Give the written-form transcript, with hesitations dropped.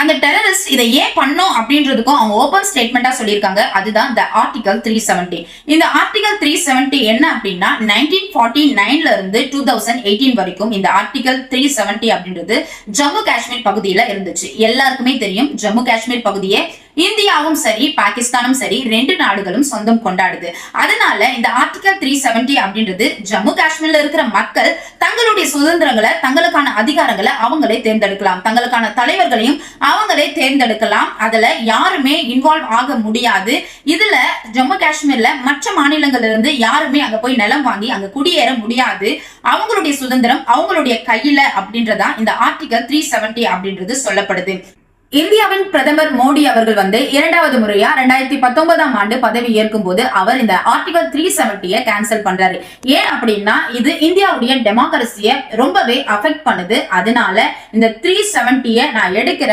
அந்த டெரரிஸ்ட் இதை ஏன் பண்ணோம் அப்படின்றதுக்கும் அவங்க ஓபன் ஸ்டேட்மெண்டா சொல்லியிருக்காங்க. அதுதான் இந்த ஆர்டிகல் 370. இந்த ஆர்டிகல் 370 என்ன அப்படின்னா 1949ல இருந்து 2018 வரைக்கும் இந்த ஆர்டிகல் 370 அப்படின்றது ஜம்மு காஷ்மீர் பகுதியில இருந்துச்சு. எல்லாருக்குமே தெரியும் ஜம்மு காஷ்மீர் பகுதியே இந்தியாவும் சரி பாகிஸ்தானும் சரி ரெண்டு நாடுகளும் சொந்தம் கொண்டாடுது. அதனால இந்த ஆர்டிகல் 370 அப்படின்றது ஜம்மு காஷ்மீர்ல இருக்கிற மக்கள் தங்களுடைய சுதந்திரங்களை தங்களுக்கான அதிகாரங்களை அவங்களே தேர்ந்தெடுக்கலாம், தங்களுக்கான தலைவர்களையும் அவங்களே தேர்ந்தெடுக்கலாம். அதுல யாருமே இன்வால்வ் ஆக முடியாது. இதுல ஜம்மு காஷ்மீர்ல மற்ற மாநிலங்கள்ல இருந்து யாருமே அங்க போய் நிலம் வாங்கி அங்க குடியேற முடியாது. அவங்களுடைய சுதந்திரம் அவங்களுடைய கையில அப்படின்றதா இந்த ஆர்டிகல் 370 அப்படின்றது சொல்லப்படுது. இந்தியாவின் பிரதமர் மோடி அவர்கள் இரண்டாவது முறையா 2019ஆம் ஆண்டு பதவி ஏற்கும் போது அவர் இந்த ஆர்டிகல் 370 கேன்சல் பண்றாரு. ஏன் அப்படின்னா இது இந்தியாவுடைய டெமோக்ரஸியை ரொம்பவே அஃபெக்ட் பண்ணுது. அதனால இந்த 370 நான் எடுக்கிறேன்